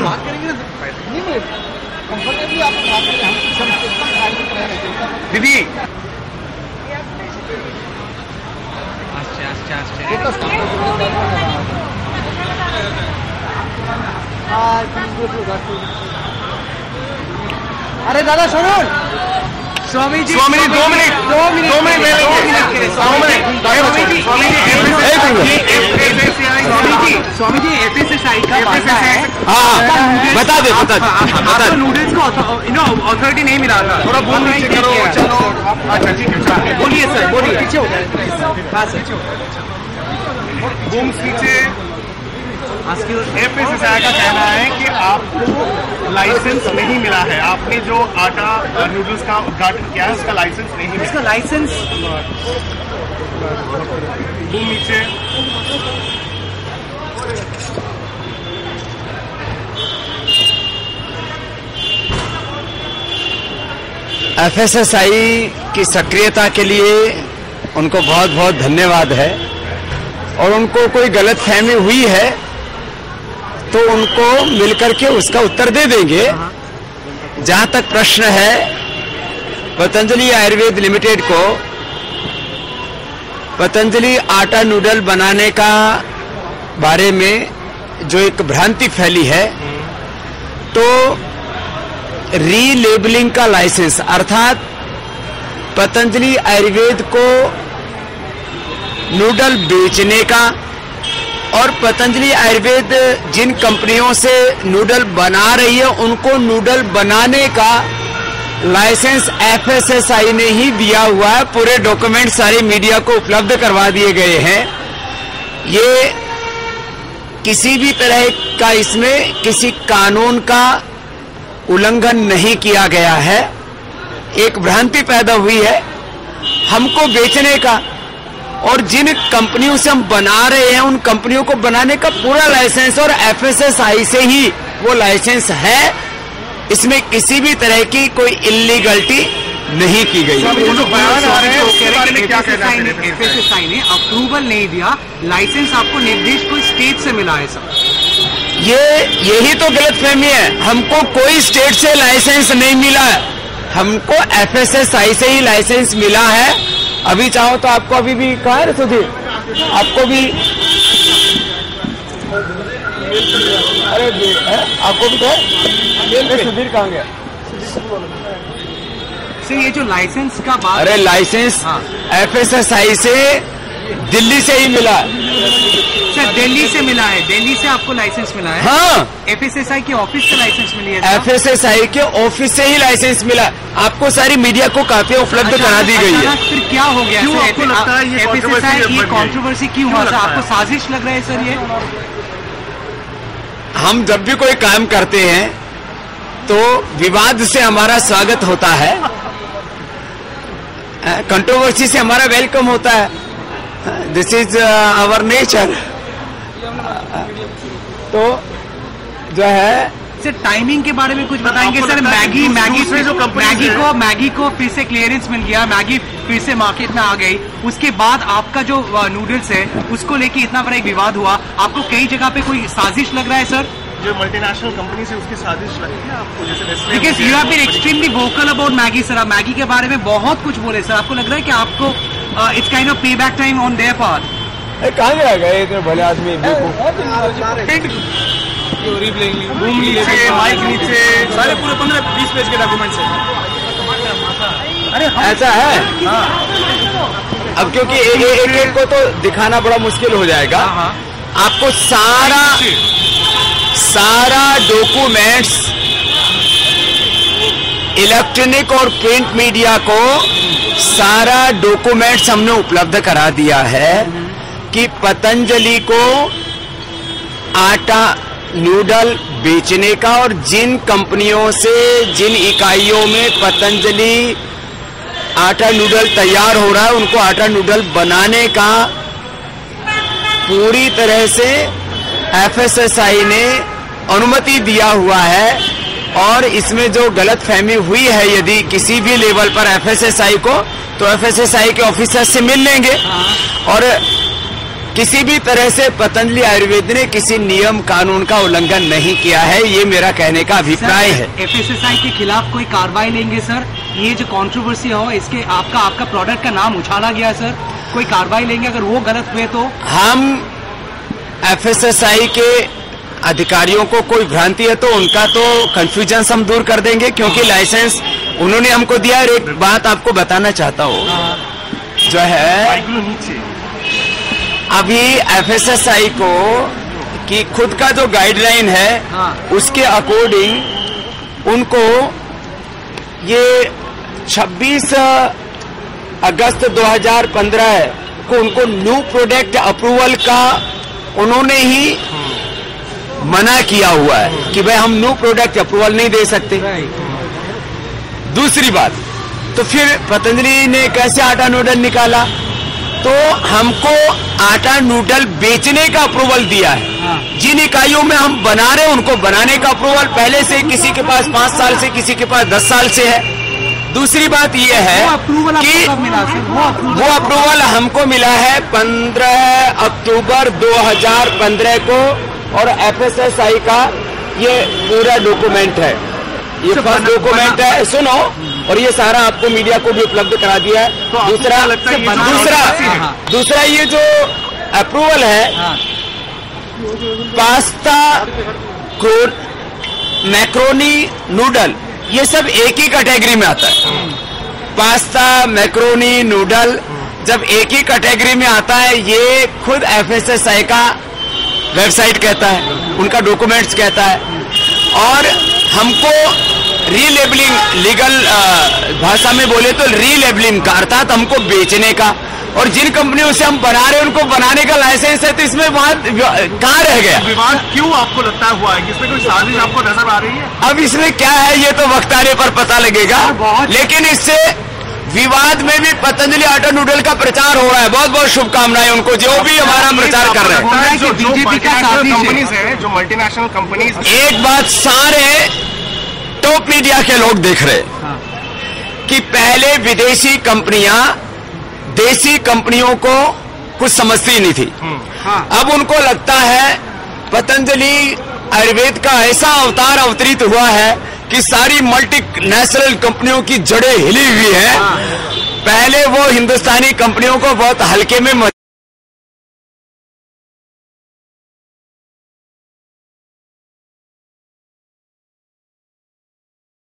बात करेंगे ना, नहीं कंफर्टेबली आप बात करें। दीदी अरे दादा सुनो, स्वामी जी 2 मिनट स्वामी जी FSSAI का वादा है। हाँ बता दे आपको नूडल्स को अथॉरिटी नहीं मिला था, थोड़ा बोल नहीं करो। चलो अच्छा ठीक है, बोलिए सर, बोलिए। पीछे हो जाए। हाँ सर, बूम नीचे। FSSAI का कहना है कि आपको लाइसेंस नहीं मिला है, आपने जो आटा नूडल्स का उद्घाटन किया है उसका लाइसेंस नहीं मिला। इसका लाइसेंस बूम नीचे। FSSAI की सक्रियता के लिए उनको बहुत बहुत धन्यवाद है, और उनको कोई गलतफहमी हुई है तो उनको मिलकर के उसका उत्तर दे देंगे। जहां तक प्रश्न है पतंजलि आयुर्वेद लिमिटेड को पतंजलि आटा नूडल बनाने का बारे में जो एक भ्रांति फैली है, तो रीलेबलिंग का लाइसेंस अर्थात पतंजलि आयुर्वेद को नूडल बेचने का और पतंजलि आयुर्वेद जिन कंपनियों से नूडल बना रही है उनको नूडल बनाने का लाइसेंस FSSAI ने ही दिया हुआ है। पूरे डॉक्यूमेंट सारे मीडिया को उपलब्ध करवा दिए गए हैं। ये किसी भी तरह का इसमें किसी कानून का उल्लंघन नहीं किया गया है। एक भ्रांति पैदा हुई है हमको बेचने का, और जिन कंपनियों से हम बना रहे हैं उन कंपनियों को बनाने का पूरा लाइसेंस और FSSAI से ही वो लाइसेंस है। इसमें किसी भी तरह की कोई इलीगलिटी नहीं की गई। FSSAI ने अप्रूवल नहीं दिया, लाइसेंस आपको निर्देश कोई स्टेट से मिला है सर। यही तो गलतफहमी है। हमको कोई स्टेट से लाइसेंस नहीं मिला है, हमको FSSAI से ही लाइसेंस मिला है। अभी चाहो तो आपको अभी भी कहा है सुधीर, आपको भी आपको भी कहा सुधीर कहाँ गया? सर ये जो लाइसेंस का बात, अरे लाइसेंस FSSAI से दिल्ली से ही मिला है सर, दिल्ली से मिला है, दिल्ली से आपको लाइसेंस मिला है। हाँ FSSAI के ऑफिस से लाइसेंस मिली है। FSSAI के ऑफिस से ही लाइसेंस मिला। आपको सारी मीडिया को कापियां उपलब्ध करा दी गई है। फिर क्या हो गया? क्यों आपको लगता है ये कंट्रोवर्सी क्यों हुआ? आपको साजिश लग रहा है सर? ये हम जब भी कोई काम करते हैं तो विवाद से हमारा स्वागत होता है, कंट्रोवर्सी से हमारा वेलकम होता है। This is our nature. तो जो है सर टाइमिंग के बारे में कुछ बताएंगे सर? मैगी को फिर से क्लियरेंस मिल गया, मैगी फिर से मार्केट में आ गई, उसके बाद आपका जो नूडल्स है उसको लेके इतना बड़ा एक विवाद हुआ। आपको कई जगह पे कोई साजिश लग रहा है सर? जो मल्टीनेशनल कंपनी से उसकी साजिश लगती है आपको? जैसे because you have been extremely vocal about Maggi sir, आप मैगी के बारे में बहुत कुछ बोले सर। आपको लग रहा है कि आपको इट्स काइंड ऑफ पे back time on their part? कहाँ गया गए इतने भले आदमी? माइक नीचे सारे पूरे 15-20 पेज के डॉक्यूमेंट्स हैं। अरे ऐसा है? अब क्योंकि एक को तो दिखाना बड़ा मुश्किल हो जाएगा। आपको सारा डॉक्यूमेंट्स इलेक्ट्रॉनिक और प्रिंट मीडिया को सारा डॉक्यूमेंट्स हमने उपलब्ध करा दिया है कि पतंजलि को आटा नूडल बेचने का और जिन कंपनियों से जिन इकाइयों में पतंजलि आटा नूडल तैयार हो रहा है उनको आटा नूडल बनाने का पूरी तरह से FSSAI ने अनुमति दिया हुआ है। और इसमें जो गलतफहमी हुई है यदि किसी भी लेवल पर FSSAI को, तो FSSAI के ऑफिसर से मिल लेंगे और किसी भी तरह से पतंजलि आयुर्वेद ने किसी नियम कानून का उल्लंघन नहीं किया है, ये मेरा कहने का अभिप्राय है। एफएसएसआई के खिलाफ कोई कार्रवाई लेंगे सर? ये जो कंट्रोवर्सी हो इसके आपका प्रोडक्ट का नाम उछाला गया सर, कोई कार्रवाई लेंगे अगर वो गलत हुए तो? हम एफएसएसआई के अधिकारियों को कोई भ्रांति है तो उनका तो कंफ्यूजन हम दूर कर देंगे, क्योंकि लाइसेंस उन्होंने हमको दिया। और एक बात आपको बताना चाहता हूँ, जो है अभी एफएसएसआई को कि खुद का जो गाइडलाइन है उसके अकॉर्डिंग उनको ये 26 अगस्त 2015 को उनको न्यू प्रोडक्ट अप्रूवल का उन्होंने ही मना किया हुआ है कि भाई हम न्यू प्रोडक्ट अप्रूवल नहीं दे सकते। दूसरी बात, तो फिर पतंजलि ने कैसे आटा नूडल निकाला? तो हमको आटा नूडल बेचने का अप्रूवल दिया है। जिन इकाइयों में हम बना रहे हैं उनको बनाने का अप्रूवल पहले से किसी के पास 5 साल से, किसी के पास 10 साल से है। दूसरी बात यह है कि वो अप्रूवल हमको मिला है 15 अक्टूबर 2015 को, और एफएसएसआई का ये पूरा डॉक्यूमेंट है, ये फर्स्ट डॉक्यूमेंट है, सुनो, और ये सारा आपको मीडिया को भी उपलब्ध करा दिया है। तो दूसरा ये जो अप्रूवल है, पास्ता, मैक्रोनी, नूडल, ये सब एक ही कैटेगरी में आता है। पास्ता, मैक्रोनी, नूडल जब एक ही कैटेगरी में आता है, ये खुद एफएसएसआई का वेबसाइट कहता है, उनका डॉक्यूमेंट्स कहता है। और हमको रीलेबलिंग, लीगल भाषा में बोले तो रीलेबलिंग का, अर्थात हमको बेचने का, और जिन कंपनियों से हम बना रहे हैं उनको बनाने का लाइसेंस है, तो इसमें वहां कहाँ रह गया विवाद? क्यों आपको लगता हुआ है कि इसमें कोई साजिश आपको नजर आ रही है? अब इसमें क्या है ये तो वक्त आने पर पता लगेगा, लेकिन इससे विवाद में भी पतंजलि आटा नूडल का प्रचार हो रहा है। बहुत बहुत शुभकामनाएं उनको जो भी हमारा प्रचार कर रहे हैं। जो कंपनीज है, जो मल्टीनेशनल कंपनीज, एक बात सारे टॉप मीडिया के लोग देख रहे हैं कि पहले विदेशी कंपनियां देसी कंपनियों को कुछ समझती नहीं थी। अब उनको लगता है पतंजलि आयुर्वेद का ऐसा अवतार अवतरित हुआ है कि सारी मल्टीनेशनल कंपनियों की जड़ें हिली हुई हैं। पहले वो हिंदुस्तानी कंपनियों को बहुत हल्के में